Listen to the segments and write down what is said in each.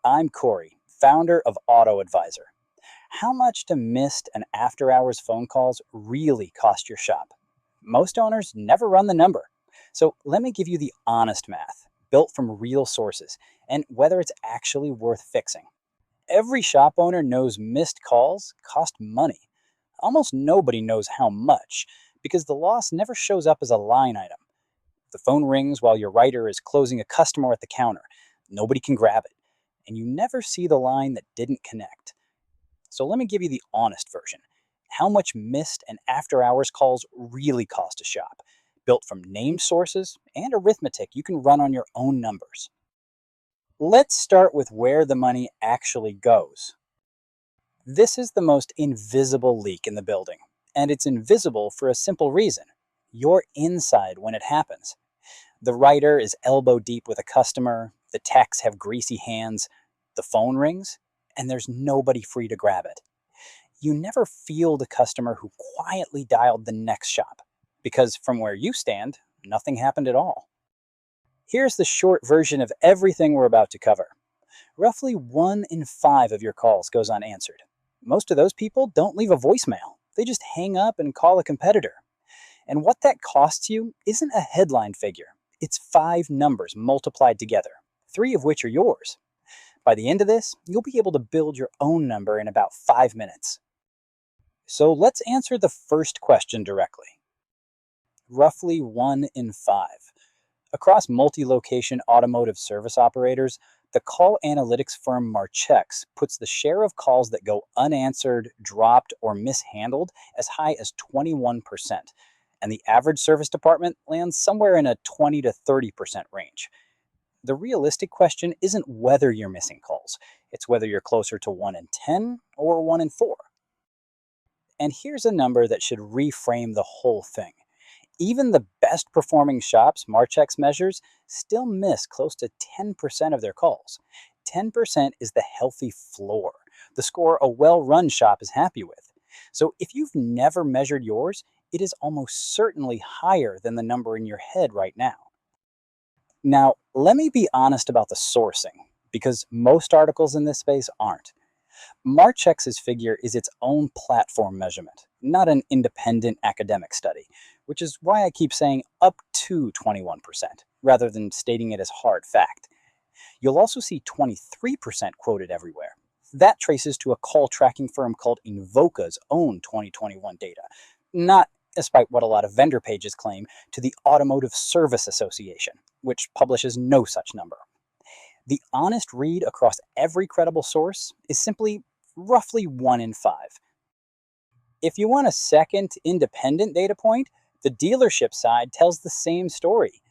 I'm Corey, founder of Auto Advisor. How much do missed and after hours phone calls really cost your shop? Most owners never run the number. So let me give you the honest math, built from real sources, and whether it's actually worth fixing. Every shop owner knows missed calls cost money. Almost nobody knows how much, because the loss never shows up as a line item. The phone rings while your writer is closing a customer at the counter. Nobody can grab it, and you never see the line that didn't connect. So let me give you the honest version. How much missed and after hours calls really cost a shop, built from named sources and arithmetic you can run on your own numbers. Let's start with where the money actually goes. This is the most invisible leak in the building, and it's invisible for a simple reason. You're inside when it happens. The writer is elbow deep with a customer, the techs have greasy hands, the phone rings, and there's nobody free to grab it. You never feel the customer who quietly dialed the next shop, because from where you stand, nothing happened at all. Here's the short version of everything we're about to cover. Roughly 1 in 5 of your calls goes unanswered. Most of those people don't leave a voicemail. They just hang up and call a competitor. And what that costs you isn't a headline figure. It's 5 numbers multiplied together, 3 of which are yours. By the end of this, you'll be able to build your own number in about 5 minutes. So let's answer the first question directly. Roughly 1 in 5. Across multi-location automotive service operators, the call analytics firm Marchex puts the share of calls that go unanswered, dropped, or mishandled as high as 21%, and the average service department lands somewhere in a 20 to 30% range. The realistic question isn't whether you're missing calls, it's whether you're closer to 1 in 10 or 1 in 4. And here's a number that should reframe the whole thing. Even the best performing shops Marchex measures still miss close to 10% of their calls. 10% is the healthy floor, the score a well-run shop is happy with. So if you've never measured yours, it is almost certainly higher than the number in your head right now. Now, let me be honest about the sourcing, because most articles in this space aren't. Marchex's figure is its own platform measurement, not an independent academic study, which is why I keep saying up to 21%, rather than stating it as hard fact. You'll also see 23% quoted everywhere. That traces to a call tracking firm called Invoca's own 2021 data, not, despite what a lot of vendor pages claim, to the Automotive Service Association, which publishes no such number. The honest read across every credible source is simply roughly 1 in 5. If you want a second independent data point, the dealership side tells the same story.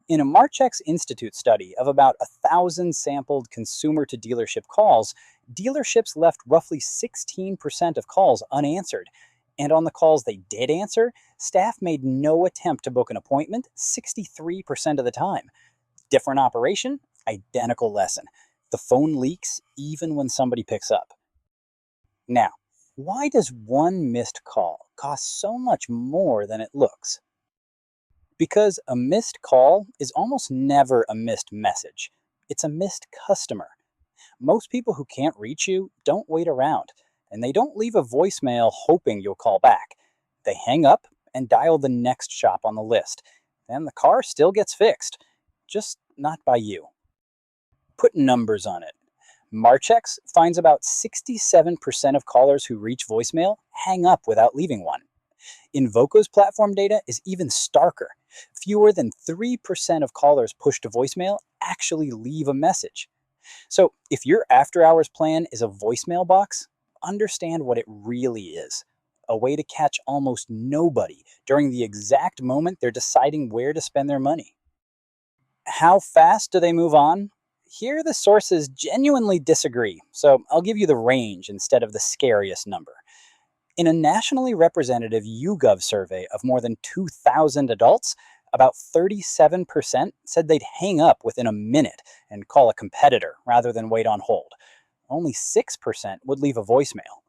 In a Marchex Institute study of about 1,000 sampled consumer-to-dealership calls, dealerships left roughly 16% of calls unanswered. And on the calls they did answer, staff made no attempt to book an appointment 63% of the time. Different operation, identical lesson. The phone leaks even when somebody picks up. Now, why does one missed call cost so much more than it looks? Because a missed call is almost never a missed message. It's a missed customer. Most people who can't reach you don't wait around, and they don't leave a voicemail hoping you'll call back. They hang up and dial the next shop on the list, and the car still gets fixed, just not by you. Put numbers on it. Marchex finds about 67% of callers who reach voicemail hang up without leaving one. Invoca's platform data is even starker. Fewer than 3% of callers pushed to voicemail actually leave a message. So if your after-hours plan is a voicemail box, understand what it really is. A way to catch almost nobody during the exact moment they're deciding where to spend their money. How fast do they move on? Here the sources genuinely disagree, so I'll give you the range instead of the scariest number. In a nationally representative YouGov survey of more than 2,000 adults, about 37% said they'd hang up within a minute and call a competitor rather than wait on hold. Only 6% would leave a voicemail.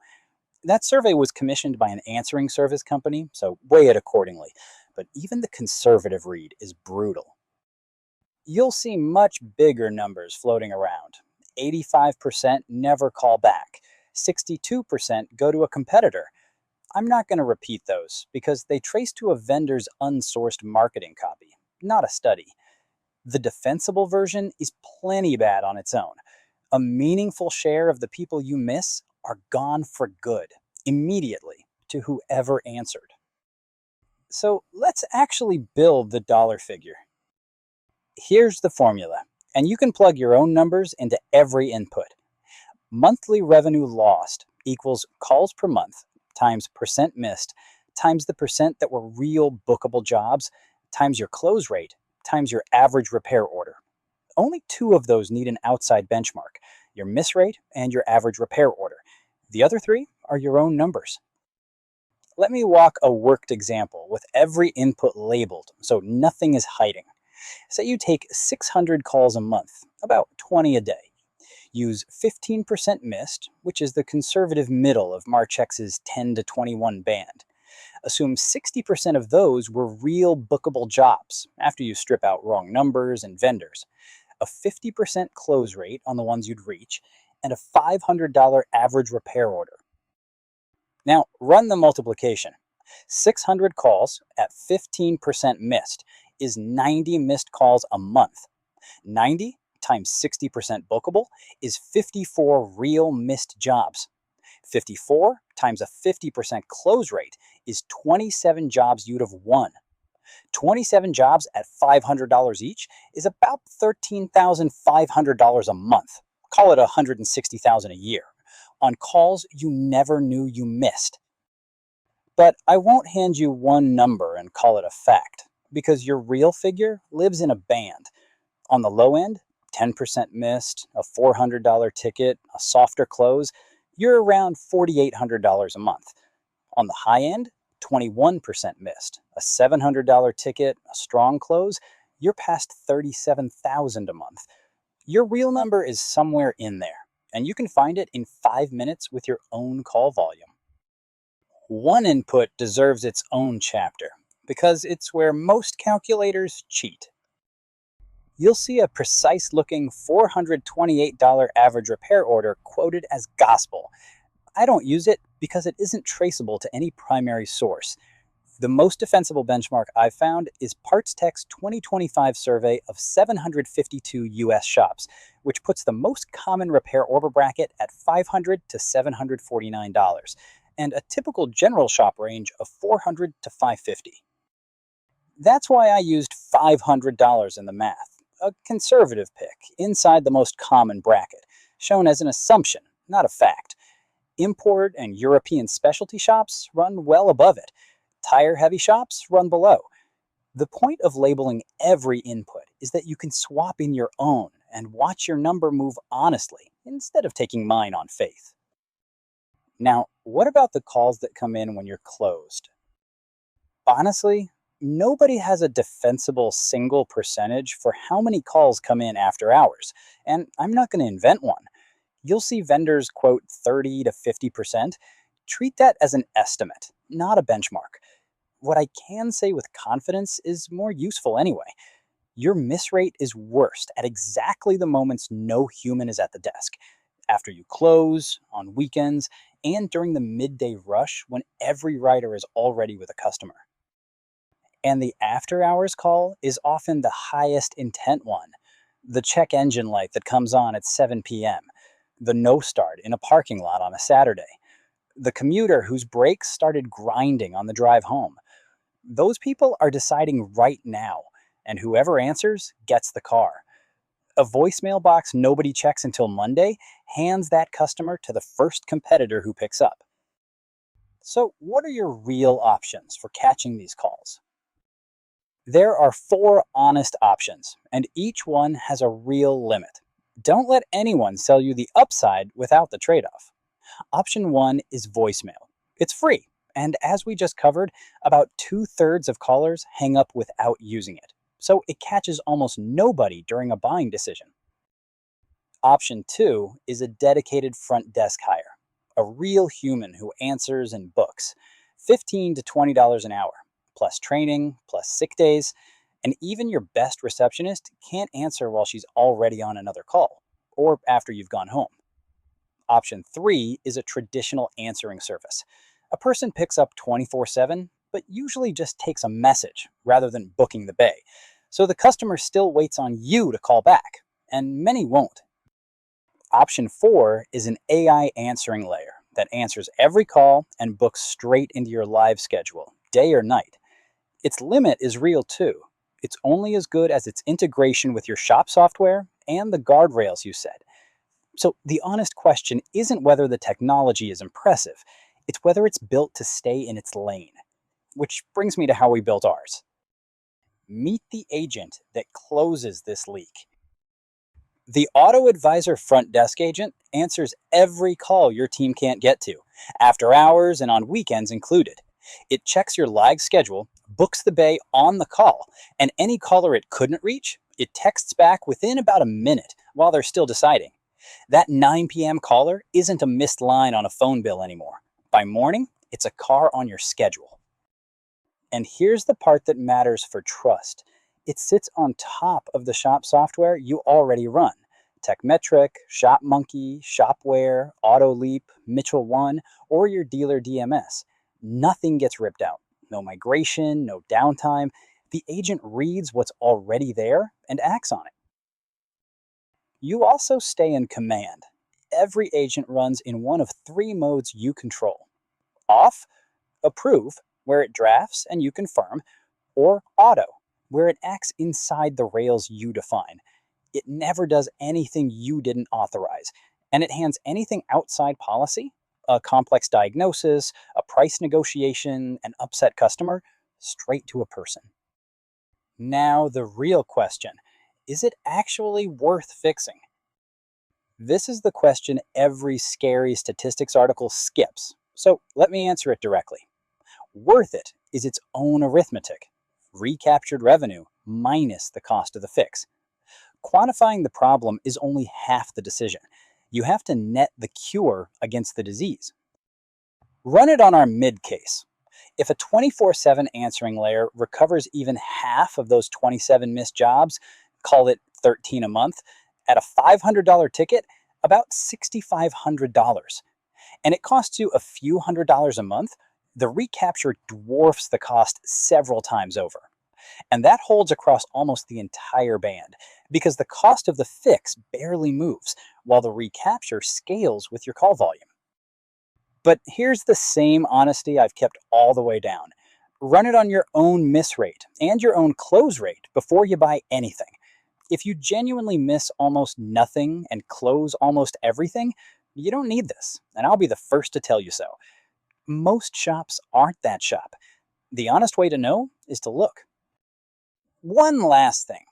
That survey was commissioned by an answering service company, so weigh it accordingly. But even the conservative read is brutal. You'll see much bigger numbers floating around. 85% never call back, 62% go to a competitor. I'm not going to repeat those because they trace to a vendor's unsourced marketing copy, not a study. The defensible version is plenty bad on its own. A meaningful share of the people you miss are gone for good, immediately, to whoever answered. So let's actually build the dollar figure. Here's the formula, and you can plug your own numbers into every input. Monthly revenue lost equals calls per month times percent missed times the percent that were real bookable jobs times your close rate times your average repair order. Only two of those need an outside benchmark, your miss rate and your average repair order. The other three are your own numbers. Let me walk a worked example with every input labeled so nothing is hiding. Say you take 600 calls a month, about 20 a day. Use 15% missed, which is the conservative middle of Marchex's 10 to 21 band. Assume 60% of those were real bookable jobs after you strip out wrong numbers and vendors. A 50% close rate on the ones you'd reach, and a $500 average repair order. Now run the multiplication. 600 calls at 15% missed is 90 missed calls a month. 90 times 60% bookable is 54 real missed jobs. 54 times a 50% close rate is 27 jobs you'd have won. 27 jobs at $500 each is about $13,500 a month. Call it $160,000 a year on calls you never knew you missed. But I won't hand you one number and call it a fact, because your real figure lives in a band. On the low end, 10% missed, a $400 ticket, a softer close, you're around $4,800 a month. On the high end, 21% missed, a $700 ticket, a strong close, you're past $37,000 a month. Your real number is somewhere in there, and you can find it in 5 minutes with your own call volume. One input deserves its own chapter, because it's where most calculators cheat. You'll see a precise-looking $428 average repair order quoted as gospel. I don't use it because it isn't traceable to any primary source. The most defensible benchmark I've found is PartsTech's 2025 survey of 752 US shops, which puts the most common repair order bracket at $500 to $749, and a typical general shop range of $400 to $550. That's why I used $500 in the math, a conservative pick inside the most common bracket, shown as an assumption, not a fact. Import and European specialty shops run well above it. Tire-heavy shops run below. The point of labeling every input is that you can swap in your own and watch your number move honestly, instead of taking mine on faith. Now, what about the calls that come in when you're closed? Honestly, nobody has a defensible single percentage for how many calls come in after hours, and I'm not going to invent one. You'll see vendors quote 30 to 50%. Treat that as an estimate, not a benchmark. What I can say with confidence is more useful anyway. Your miss rate is worst at exactly the moments no human is at the desk. After you close, on weekends, and during the midday rush when every writer is already with a customer. And the after hours call is often the highest intent one. The check engine light that comes on at 7 p.m., the no start in a parking lot on a Saturday, the commuter whose brakes started grinding on the drive home. Those people are deciding right now, and whoever answers gets the car. A voicemail box nobody checks until Monday hands that customer to the first competitor who picks up. So, what are your real options for catching these calls? There are 4 honest options, and each one has a real limit. Don't let anyone sell you the upside without the trade-off. Option 1 is voicemail. It's free, and as we just covered, about 2/3 of callers hang up without using it, so it catches almost nobody during a buying decision. Option 2 is a dedicated front desk hire, a real human who answers and books, $15 to $20 an hour, plus training, plus sick days, and even your best receptionist can't answer while she's already on another call. or after you've gone home. Option 3 is a traditional answering service. A person picks up 24/7, but usually just takes a message rather than booking the bay. So the customer still waits on you to call back, and many won't. Option 4 is an AI answering layer that answers every call and books straight into your live schedule, day or night. Its limit is real too. It's only as good as its integration with your shop software and the guardrails you set. So the honest question isn't whether the technology is impressive, it's whether it's built to stay in its lane. Which brings me to how we built ours. Meet the agent that closes this leak. The Auto Advisor front desk agent answers every call your team can't get to, after hours and on weekends included. It checks your live schedule, books the bay on the call, and any caller it couldn't reach, it texts back within about a minute while they're still deciding. That 9 p.m. caller isn't a missed line on a phone bill anymore. By morning, it's a car on your schedule. And here's the part that matters for trust. It sits on top of the shop software you already run. TechMetric, ShopMonkey, Shopware, AutoLeap, Mitchell One, or your dealer DMS. Nothing gets ripped out. No migration, no downtime. The agent reads what's already there and acts on it. You also stay in command. Every agent runs in one of 3 modes you control. Off, approve, where it drafts and you confirm, or auto, where it acts inside the rails you define. It never does anything you didn't authorize, and it hands anything outside policy, a complex diagnosis, a price negotiation, an upset customer, straight to a person. Now the real question, is it actually worth fixing? This is the question every scary statistics article skips, so let me answer it directly. Worth it is its own arithmetic. Recaptured revenue minus the cost of the fix. Quantifying the problem is only half the decision. You have to net the cure against the disease. Run it on our mid case. If a 24/7 answering layer recovers even half of those 27 missed jobs, call it 13 a month, at a $500 ticket, about $6,500. And it costs you a few $100s a month, the recapture dwarfs the cost several times over. And that holds across almost the entire band, because the cost of the fix barely moves, while the recapture scales with your call volume. But here's the same honesty I've kept all the way down. Run it on your own miss rate and your own close rate before you buy anything. If you genuinely miss almost nothing and close almost everything, you don't need this, and I'll be the first to tell you so. Most shops aren't that shop. The honest way to know is to look. One last thing,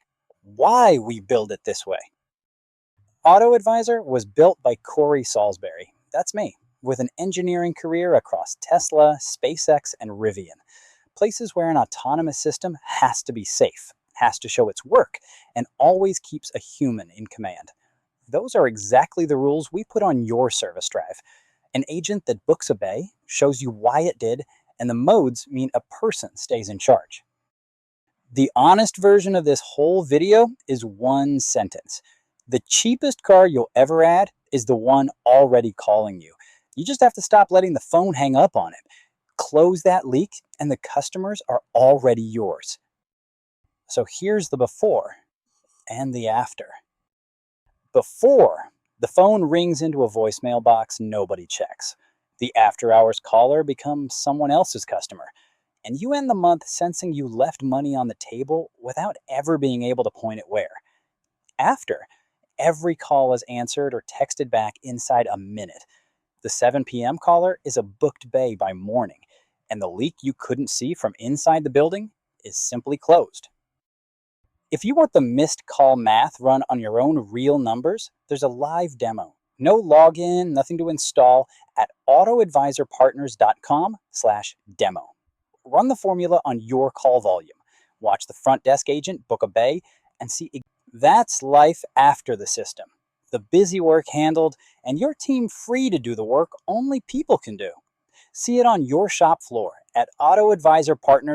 why we build it this way. Auto Advisor was built by Corey Salisbury, that's me, with an engineering career across Tesla, SpaceX, and Rivian. Places where an autonomous system has to be safe, has to show its work, and always keeps a human in command. Those are exactly the rules we put on your service drive. An agent that books a bay, shows you why it did, and the modes mean a person stays in charge. The honest version of this whole video is one sentence. The cheapest car you'll ever add is the one already calling you. You just have to stop letting the phone hang up on it. Close that leak, and the customers are already yours. So here's the before and the after. Before, the phone rings into a voicemail box nobody checks. The after-hours caller becomes someone else's customer, and you end the month sensing you left money on the table without ever being able to point it where. After, every call is answered or texted back inside a minute. The 7 p.m. caller is a booked bay by morning, and the leak you couldn't see from inside the building is simply closed. If you want the missed call math run on your own real numbers, there's a live demo. No login, nothing to install, at autoadvisorpartners.com/demo. Run the formula on your call volume. Watch the front desk agent book a bay and see. That's life after the system. The busy work handled and your team free to do the work only people can do. See it on your shop floor at Auto Advisor Partners.